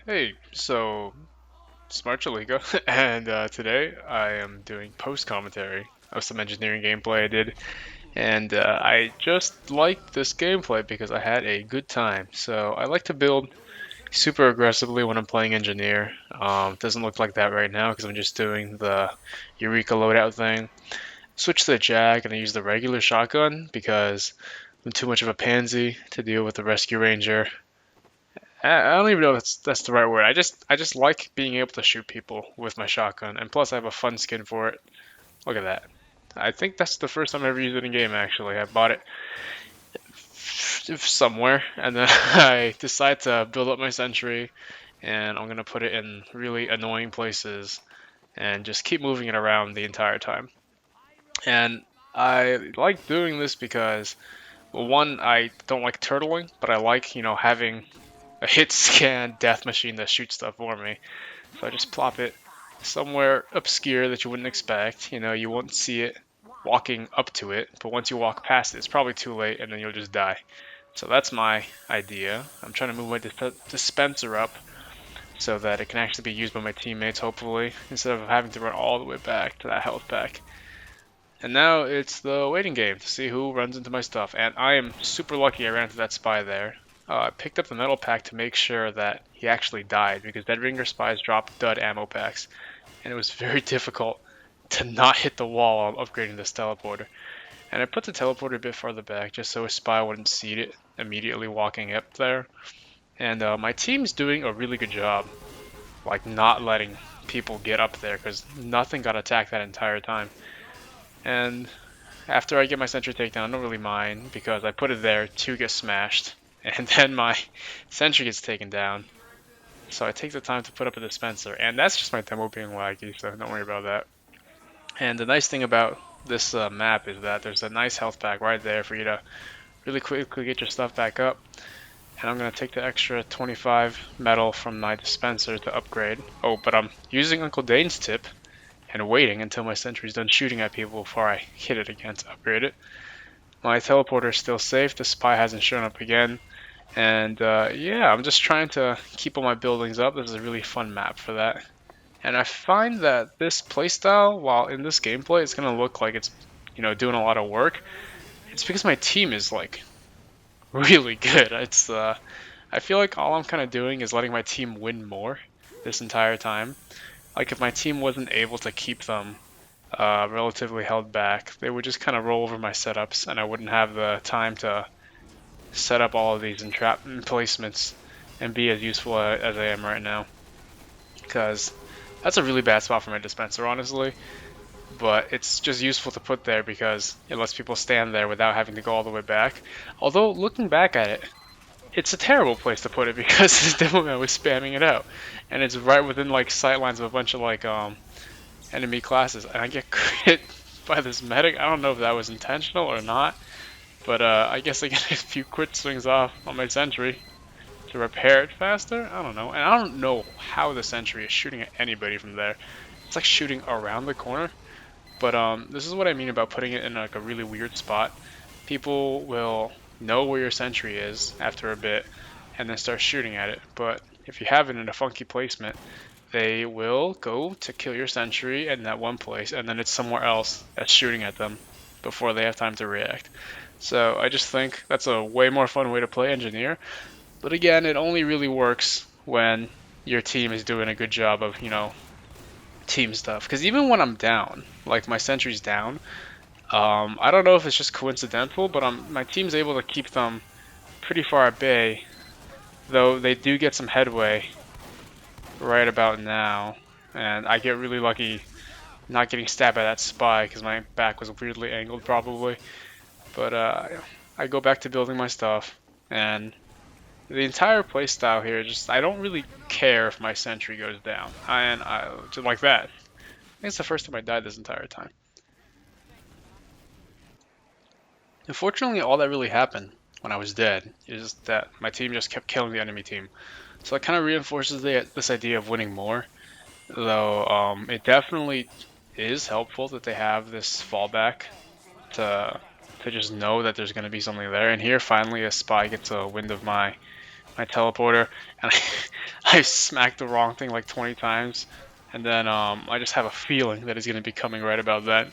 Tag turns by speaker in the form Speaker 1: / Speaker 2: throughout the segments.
Speaker 1: Hey, so Smart Chaliga, and today I am doing post commentary of some engineering gameplay I did, and I just liked this gameplay because I had a good time. So I like to build super aggressively when I'm playing engineer. It doesn't look like that right now because I'm just doing the Eureka loadout thing. Switch to the Jag and I use the regular shotgun because I'm too much of a pansy to deal with the Rescue Ranger. I don't even know if that's the right word. I just like being able to shoot people with my shotgun, and plus I have a fun skin for it. Look at that. I think that's the first time I ever used it in game. Actually, I bought it somewhere, and then I decided to build up my sentry, and I'm gonna put it in really annoying places and just keep moving it around the entire time. And I like doing this because, well, one, I don't like turtling, but I like having a hit scan death machine that shoots stuff for me. So I just plop it somewhere obscure that you wouldn't expect. You won't see it walking up to it, but once you walk past it, it's probably too late and then you'll just die. So that's my idea. I'm trying to move my dispenser up so that it can actually be used by my teammates, hopefully, instead of having to run all the way back to that health pack. And now it's the waiting game to see who runs into my stuff. And I am super lucky I ran into that spy there. I picked up the metal pack to make sure that he actually died because Dead Ringer spies drop dud ammo packs. And it was very difficult to not hit the wall while upgrading this teleporter. And I put the teleporter a bit farther back just so a spy wouldn't see it immediately walking up there. And my team's doing a really good job, like not letting people get up there because nothing got attacked that entire time. And after I get my sentry takedown, I don't really mind because I put it there to get smashed, and then my sentry gets taken down. So I take the time to put up a dispenser, and that's just my demo being laggy, so don't worry about that. And the nice thing about this map is that there's a nice health pack right there for you to really quickly get your stuff back up. And I'm going to take the extra 25 metal from my dispenser to upgrade. Oh, but I'm using Uncle Dane's tip and waiting until my sentry's done shooting at people before I hit it again to upgrade it. My teleporter is still safe. The spy hasn't shown up again. And yeah, I'm just trying to keep all my buildings up. This is a really fun map for that. And I find that this playstyle, while in this gameplay, it's going to look like it's, doing a lot of work. It's because my team is like really good. I feel like all I'm kind of doing is letting my team win more this entire time. Like if my team wasn't able to keep them relatively held back, they would just kind of roll over my setups, and I wouldn't have the time to set up all of these entrapment placements and be as useful as I am right now. Because that's a really bad spot for my dispenser, honestly. But it's just useful to put there because it lets people stand there without having to go all the way back. Although, looking back at it, it's a terrible place to put it because this demo man was spamming it out. And it's right within like sightlines of a bunch of like enemy classes. And I get crit by this medic. I don't know if that was intentional or not. But I guess I get a few crit swings off on my sentry to repair it faster. I don't know. And I don't know how the sentry is shooting at anybody from there. It's like shooting around the corner. But this is what I mean about putting it in like a really weird spot. People will know where your sentry is after a bit and then start shooting at it. But if you have it in a funky placement, they will go to kill your sentry in that one place, and then it's somewhere else that's shooting at them before they have time to react. So I just think that's a way more fun way to play engineer. But again, it only really works when your team is doing a good job of, team stuff. Because even when I'm down, like my sentry's down, I don't know if it's just coincidental, but my team's able to keep them pretty far at bay, though they do get some headway right about now. And I get really lucky not getting stabbed by that spy because my back was weirdly angled probably. But I go back to building my stuff, and the entire playstyle here, just I don't really care if my sentry goes down. And I just like that. I think it's the first time I died this entire time. Unfortunately, all that really happened when I was dead is that my team just kept killing the enemy team. So it kind of reinforces this idea of winning more. Though it definitely is helpful that they have this fallback to just know that there's going to be something there. And here, finally, a spy gets a wind of my my teleporter, and I smacked the wrong thing like 20 times, and then I just have a feeling that he's going to be coming right about then.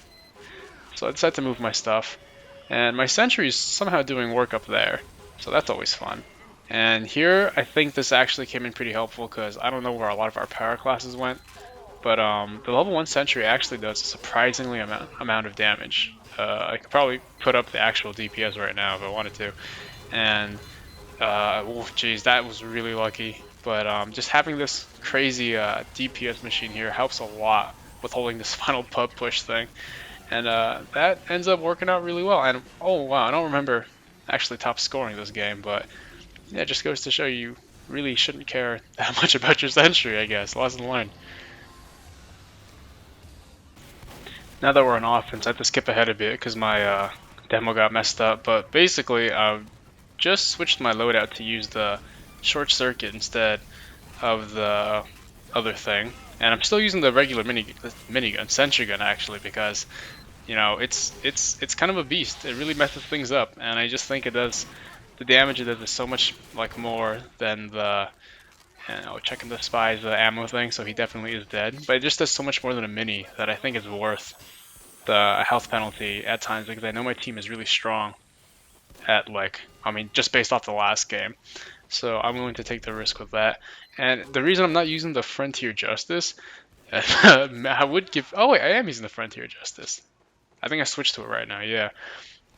Speaker 1: So I decided to move my stuff, and my sentry's somehow doing work up there, so that's always fun. And here, I think this actually came in pretty helpful because I don't know where a lot of our power classes went, but the level 1 sentry actually does a surprisingly amount of damage. I could probably put up the actual DPS right now if I wanted to, and oh, geez, that was really lucky. But just having this crazy DPS machine here helps a lot with holding this final pub push thing. And that ends up working out really well. And oh wow, I don't remember actually top scoring this game, but yeah, it just goes to show you really shouldn't care that much about your sentry, I guess. Lesson learned. Now that we're on offense, I have to skip ahead a bit because my demo got messed up. But basically, I just switched my loadout to use the short circuit instead of the other thing. And I'm still using the regular minigun, sentry gun actually, because you know it's kind of a beast. It really messes things up, and I just think it does the damage it does is so much like more than the checking the spy's ammo thing. So he definitely is dead, but it just does so much more than a mini that I think is worth the health penalty at times because I know my team is really strong at I mean just based off the last game. So I'm willing to take the risk with that. And the reason I'm not using the Frontier Justice, I would give. Oh wait, I am using the Frontier Justice. I think I switched to it right now. Yeah,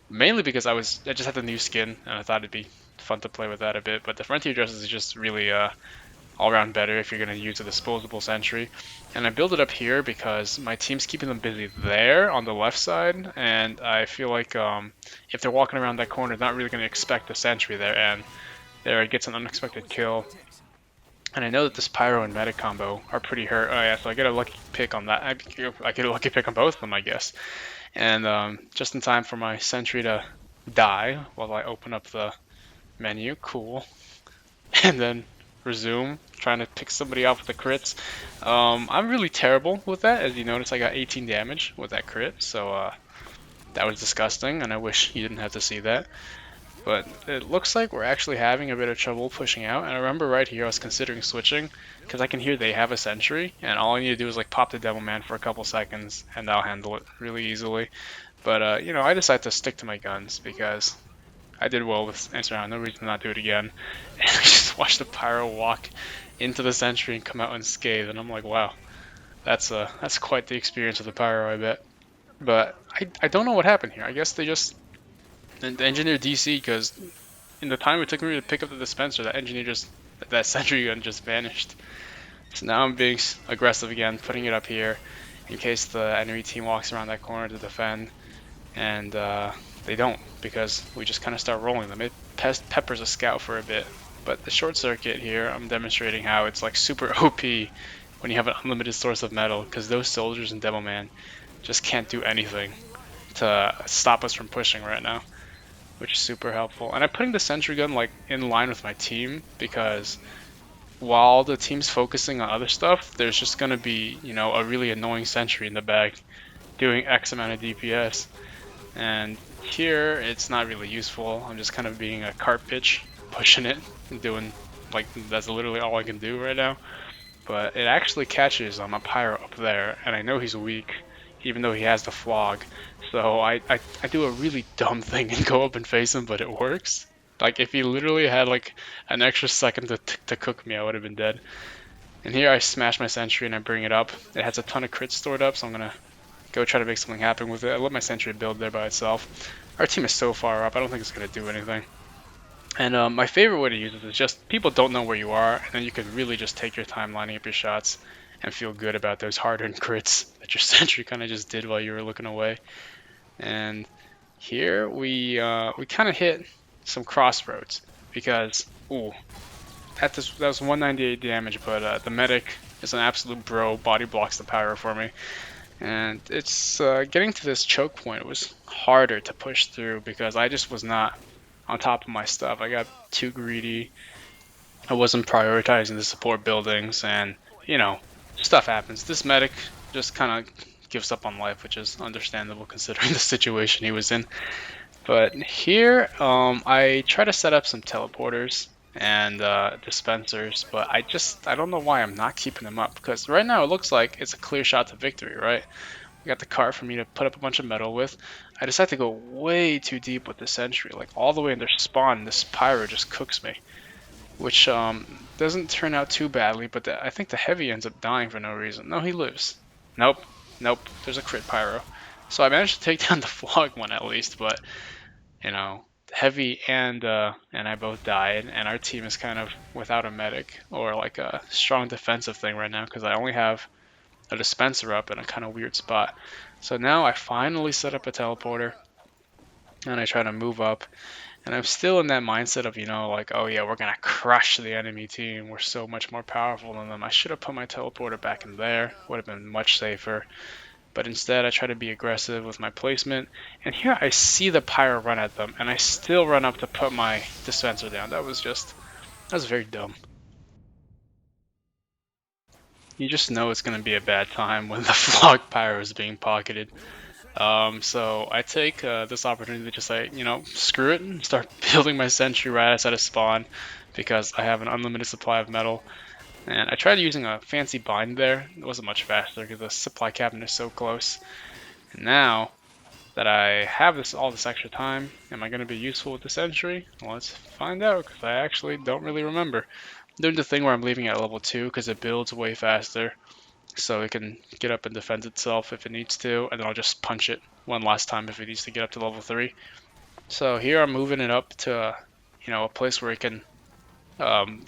Speaker 1: mainly because I just had the new skin and I thought it'd be fun to play with that a bit. But the Frontier Justice is just really all around better if you're gonna use a disposable sentry. And I build it up here because my team's keeping them busy there on the left side, and I feel like if they're walking around that corner, they're not really gonna expect the sentry there, and there it gets an unexpected kill. And I know that this Pyro and Medic combo are pretty hurt. Oh yeah, so I get a lucky pick on that. I get a lucky pick on both of them, I guess. And just in time for my sentry to die while I open up the menu. Cool. And then resume, trying to pick somebody off with the crits. I'm really terrible with that. As you notice, I got 18 damage with that crit, so that was disgusting, and I wish you didn't have to see that. But it looks like we're actually having a bit of trouble pushing out. And I remember right here I was considering switching because I can hear they have a sentry, and all I need to do is like pop the Devil Man for a couple seconds, and I'll handle it really easily. But you know, I decided to stick to my guns because I did well with answering out. No reason to not do it again. And I just watched the Pyro walk into the sentry and come out unscathed, and I'm like, wow, that's quite the experience with the Pyro, I bet. But I don't know what happened here. I guess they just the engineer DC because in the time it took me to pick up the dispenser, that sentry gun just vanished. So now I'm being aggressive again, putting it up here in case the enemy team walks around that corner to defend, and they don't because we just kind of start rolling them. It peppers a scout for a bit, but the short circuit here, I'm demonstrating how it's like super OP when you have an unlimited source of metal because those soldiers and Demoman just can't do anything to stop us from pushing right now, which is super helpful. And I'm putting the sentry gun like in line with my team because while the team's focusing on other stuff, there's just gonna be, you know, a really annoying sentry in the back doing X amount of DPS. And here it's not really useful. I'm just kind of being a cart pitch, pushing it, and doing like that's literally all I can do right now. But it actually catches on my Pyro up there, and I know he's weak, even though he has the flog. So I do a really dumb thing and go up and face him, but it works. Like if he literally had like an extra second to cook me, I would have been dead. And here I smash my sentry and I bring it up. It has a ton of crits stored up, so I'm gonna go try to make something happen with it. I let my sentry build there by itself. Our team is so far up, I don't think it's gonna do anything. And my favorite way to use it is just people don't know where you are, and then you can really just take your time lining up your shots and feel good about those hard-earned crits that your sentry kind of just did while you were looking away. And here we kind of hit some crossroads because that was 198 damage, but the medic is an absolute bro, body blocks the Pyro for me. And it's getting to this choke point. It was harder to push through because I just was not on top of my stuff. I got too greedy. I wasn't prioritizing the support buildings, and you know, stuff happens. This medic just kind of gives up on life, which is understandable considering the situation he was in. But here, I try to set up some teleporters and dispensers, but I don't know why I'm not keeping them up, because right now it looks like it's a clear shot to victory, right? We got the cart for me to put up a bunch of metal with. I decided to go way too deep with the sentry, like all the way in their spawn. This pyro just cooks me, which doesn't turn out too badly, but I think the heavy ends up dying for no reason. No, he lives. Nope, nope, there's a crit pyro. So I managed to take down the flog one at least, but you know, heavy and I both died, and our team is kind of without a medic or like a strong defensive thing right now because I only have a dispenser up in a kind of weird spot. So now I finally set up a teleporter and I try to move up, and I'm still in that mindset of, like, oh yeah, we're gonna crush the enemy team. We're so much more powerful than them. I should have put my teleporter back in there. Would have been much safer. But instead, I try to be aggressive with my placement. And here I see the pyro run at them, and I still run up to put my dispenser down. That was very dumb. You just know it's going to be a bad time when the flog pyro is being pocketed. So I take this opportunity to just say, screw it and start building my sentry right outside of spawn because I have an unlimited supply of metal. And I tried using a fancy bind there. It wasn't much faster because the supply cabinet is so close. And now that I have all this extra time, am I going to be useful with the sentry? Well, let's find out because I actually don't really remember. I'm doing the thing where I'm leaving it at level 2 because it builds way faster. So it can get up and defend itself if it needs to, and then I'll just punch it one last time if it needs to get up to level 3. So here I'm moving it up to, a place where it can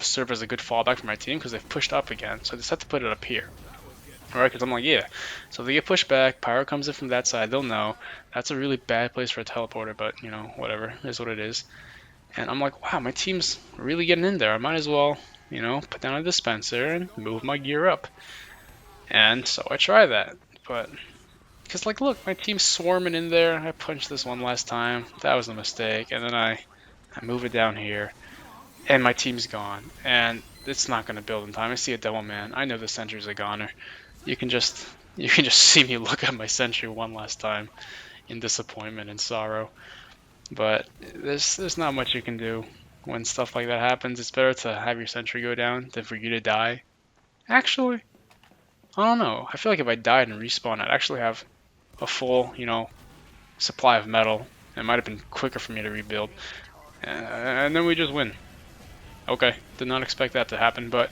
Speaker 1: serve as a good fallback for my team because they've pushed up again. So I just have to put it up here. Alright, because I'm like, yeah. So if they get pushed back, Pyro comes in from that side, they'll know. That's a really bad place for a teleporter, but, whatever. It is what it is. And I'm like, wow, my team's really getting in there. I might as well, put down a dispenser and move my gear up. And so I try that, but because, like, look, my team's swarming in there. I punched this one last time. That was a mistake. And then I move it down here, and my team's gone. And it's not going to build in time. I see a double man. I know the sentry's a goner. You can just see me look at my sentry one last time in disappointment and sorrow. But there's not much you can do when stuff like that happens. It's better to have your sentry go down than for you to die. Actually, I don't know. I feel like if I died and respawned, I'd actually have a full, supply of metal. It might have been quicker for me to rebuild. And then we just win. Okay, did not expect that to happen, but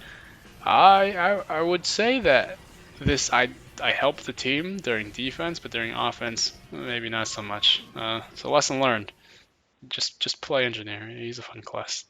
Speaker 1: I would say that I helped the team during defense, but during offense, maybe not so much. So lesson learned. Just play engineer. He's a fun class.